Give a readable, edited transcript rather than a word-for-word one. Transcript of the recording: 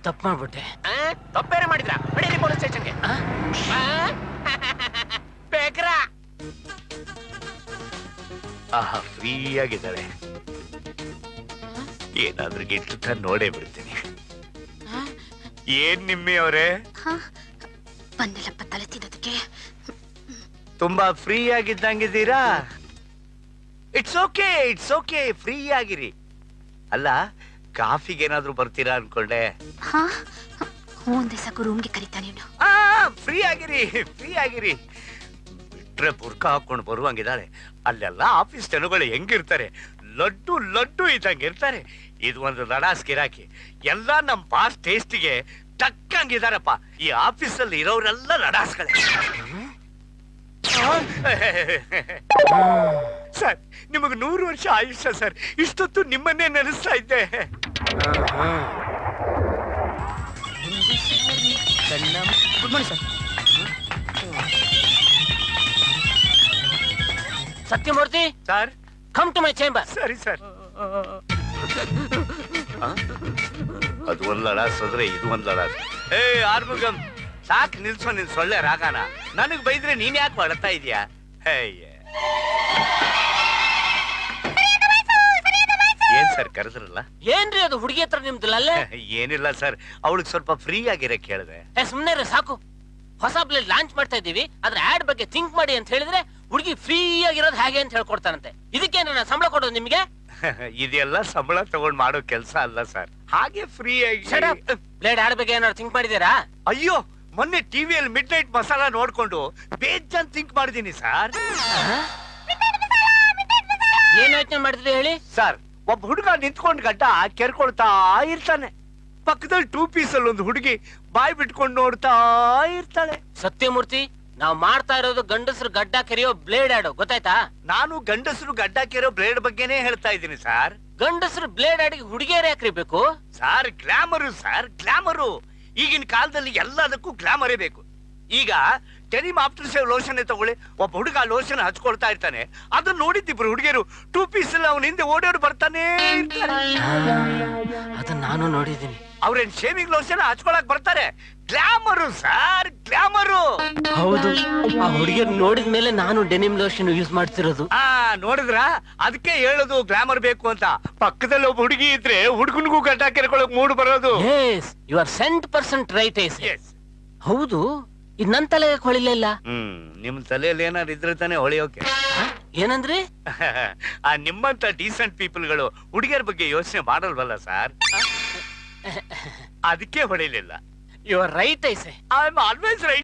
ತಪ್ಪು ಮಾಡ್ಬಿಟ್ಟೆ. ತಪ್ಪೇರೆ ಮಾಡಿದ್ರ ನಡೀರಿ ಪೊಲೀಸ್ ಸ್ಟೇಷನ್ಗೆ. ಆಹಾ, ಫ್ರೀ ಆಗಿದ್ದಾಳೆ. ಏನಾದ್ರೂ ಗಿಟ್ಟ ನೋಡೇ ಬಿಡ್ತೀನಿ. ಏನ್ ನಿಮ್ಮಿ ಅವರೇ ಬಂದಿಲ್ಲಪ್ಪ ತಲೆ ತಿನ್ನೋದಕ್ಕೆ. ತುಂಬಾ ಫ್ರೀ ಆಗಿದ್ದಂಗಿದ್ದೀರಾ? It's okay, it's okay, free ಆಗಿರಿ. ಅಲ್ಲ, ಕಾಫಿಗೆ ಏನಾದ್ರೂ ಬರ್ತೀರಾ ಅನ್ಕೊಂಡೆ. ಒಂದೇ ಸಾಕು, ರೂಮ್ಗೆ ಕರೀತಾನೆ ಇವನು. ಫ್ರೀ ಆಗಿರಿ, ಫ್ರೀ ಆಗಿರಿ. ಬಿಟ್ರೆ ಬುರ್ಕ ಹಾಕೊಂಡು ಬರುವಂಗಿದ್ದಾಳೆ. ಅಲ್ಲೆಲ್ಲ ಆಫೀಸ್ ಜನಗಳು ಹೆಂಗಿರ್ತಾರೆ, ಲಡ್ಡು ಲಡ್ಡು ಇದ್ದಂಗೆ ಇರ್ತಾರೆ. ಇದು ಒಂದು ಲಡಾಸ್ ಗಿರಾಕಿ. ಎಲ್ಲ ನಮ್ ಬಾಸ್ ಟೇಸ್ಟಿಗೆ ತಕ್ಕಂಗಿದಾರಪ್ಪ. ಈ ಆಫೀಸಲ್ಲಿ ಇರೋರೆಲ್ಲ ಲಡಾಸ್ಗಳೇ. ಸರ್, ನಿಮಗೆ 100 ವರ್ಷ ಆಯುಷ್ಯ ಸರ್. ಇಷ್ಟೊತ್ತು ನಿಮ್ಮನ್ನೇ ನೆನೆಸ್ತಾ ಇದ್ದೆ. Good morning sir. Satyamurthy sir, come to my chamber. ಸರಿ ಸರ್. ಅದು ಒಂದ್ ಲಡಾಸ್ ಅಂದ್ರೆ ಇದು ಒಂದ್ ಲಡಾಸ್. ಆರ್ಮುಗಂ, ಸಾಕ್ ನಿಲ್ಸೋ ನಿನ್ ಸೊಳ್ಳೆ ರಾಗಾನ. ನನಗ್ ಬೈದ್ರೆ ನೀನ್ ಯಾಕೆ ಮಾಡ್ತಾ ಇದೀಯಾ? ಏನ್ ಸರ್ ಕರೆದ್ರಲ್ಲ? ಏನ್ರಿ ಅದು ಹುಡುಗಿ ಹತ್ರ ನಿಮ್ದು ಅಲ್ಲೇ? ಏನಿಲ್ಲ ಸರ್, ಅವಳಿಗೆ ಸ್ವಲ್ಪ ಫ್ರೀ ಆಗಿರಕ್ ಹೇಳಿದೆ. ಸುಮ್ನೆ ಸಾಕು. ಹೊಸ ಪ್ಲೇಟ್ ಲಾಂಚ್ ಮಾಡ್ತಾ ಇದೀವಿ, ಅದ್ರ ಆಡ್ ಬಗ್ಗೆ ಥಿಂಕ್ ಮಾಡಿ ಅಂತ ಹೇಳಿದ್ರೆ ಹುಡುಗಿ ಫ್ರೀ ಆಗಿರೋದು ಹೇಗೆ ಅಂತ ಹೇಳ್ಕೊಡ್ತಾನಂತೆ. ಇದಕ್ಕೆ ನಾನು ಸಂಬಳ ಕೊಡೋದು ನಿಮ್ಗೆ? ಇದೆಲ್ಲ ಸಂಬಳ ತಗೊಂಡ್ ಮಾಡೋ ಕೆಲ್ಸ ಅಲ್ಲ ಸರ್. ಹಾಗೆ ಫ್ರೀ ಆಗಿ ಬ್ಲೇಡ್ ಆಡ್ ಬಗ್ಗೆ ಏನಾದ್ರು ಥಿಂಕ್ ಮಾಡಿದೀರಾ? ಅಯ್ಯೋ, ಮೊನ್ನೆ ಟಿವಿಯಲ್ಲಿ ಮಿಡ್ ನೈಟ್ ಮಸಾಲಾ ನೋಡ್ಕೊಂಡು ಬೇಜಾನ್ ಥಿಂಕ್ ಮಾಡಿದೀನಿ ಸರ್. ಏನ್ ಯೋಚನೆ ಮಾಡಿದ್ರಿ ಹೇಳಿ? ಸರ್, ಒಬ್ಬ ಹುಡುಗ ನಿಂತ್ಕೊಂಡ್ ಗಡ್ಡ ಕೆರ್ಕೊಳ್ತಾ ಇರ್ತಾನೆ. ಪಕ್ಕದಲ್ಲಿ 2 ಪೀಸಲ್ಲಿ ಒಂದು ಹುಡುಗಿ ಬಾಯಿ ಬಿಟ್ಕೊಂಡು ನೋಡ್ತಾ ಇರ್ತಾಳೆ. ಸತ್ಯಮೂರ್ತಿ, ನಾವ್ ಮಾಡ್ತಾ ಇರೋದು ಗಂಡಸರು ಗಡ್ಡ ಕೆರೆಯೋ ಬ್ಲೇಡ್ ಆಡು, ಗೊತ್ತಾಯ್ತಾ? ನಾನು ಗಂಡಸರು ಗಡ್ಡ ಕೆರೋ ಬ್ಲೇಡ್ ಬಗ್ಗೆನೇ ಹೇಳ್ತಾ ಇದ್ದೀನಿ ಸರ್. ಗಂಡಸರು ಬ್ಲೇಡ್ ಆಡಿಗೆ ಹುಡುಗಿಯರೇ ಹಾಕ್ರಿಬೇಕು ಸರ್. Glamour sir, glamour. ಈಗಿನ ಕಾಲದಲ್ಲಿ ಎಲ್ಲದಕ್ಕೂ ಗ್ಲಾಮರೇ ಬೇಕು. ಈಗ ಟೆನಿಮ್ ಆಫ್ಟರ್ ಸೇವ್ ಲೋಷನ್ ತಗೊಳ್ಳಿ. ಒಬ್ಬ ಹುಡುಗ ಲೋಷನ್ ಹಚ್ಕೊಳ್ತಾ ಇರ್ತಾನೆ, ಅದನ್ನ ನೋಡಿದ್ದಿಬ್ರು ಹುಡುಗಿಯರು 2 ಪೀಸಲ್ಲಿ ಅವನ ಹಿಂದೆ ಓಡೋಡು ಬರ್ತಾನೆ ಇರ್ತಾರೆ. ಅದನ್ನ ನಾನು ನೋಡಿದ್ದೀನಿ. ಅವ್ರೇನ್ ಶೇವಿಂಗ್ ಲೋಷನ್ ಹಚ್ಕೊಳಕ್ ಬರ್ತಾರೆ. Glamour sir, glamour. ಹೌದು, ಆ ಹುಡುಗಿಯರ್ ನೋಡಿದ ಮೇಲೆ ನಾನು ಡೆನಿಮ್ ಲೋಷನ್ ಯೂಸ್ ಮಾಡ್ತಿರೋದು. ನೋಡಿದ್ರ? ಅದಕ್ಕೆ ಹೇಳೋದು ಗ್ಲಾಮರ್ ಬೇಕು ಅಂತ. ಪಕ್ಕದಲ್ಲಿ ಒಬ್ಬ ಹುಡುಗಿ ಇದ್ರೆ ಹುಡುಗನಿಗೂ ಗಡ್ಡ ಕೆರ್ಕೊಳಕ್ ಮೂಡ್ ಬರೋದು. You are 100% right. ಹೌದು, ಇದ್ ನನ್ ತಲೆಗೆ ಹೊಳಿಲಿಲ್ಲ. ನಿಮ್ ತಲೆಯಲ್ಲಿ ಏನಾದ್ರು ಇದ್ರೆ ತಾನೇ ಹೊಳೆಯೋಕೆ. ಏನಂದ್ರಿ? ನಿಮ್ಮಂತ ಡೀಸೆಂಟ್ ಪೀಪಲ್ಗಳು ಹುಡುಗಿಯರ ಬಗ್ಗೆ ಯೋಚನೆ ಮಾಡಲ್ವಲ್ಲ ಸರ್, ಅದಕ್ಕೆ ಹೊಳಿಲಿಲ್ಲ. You are right. I am always right.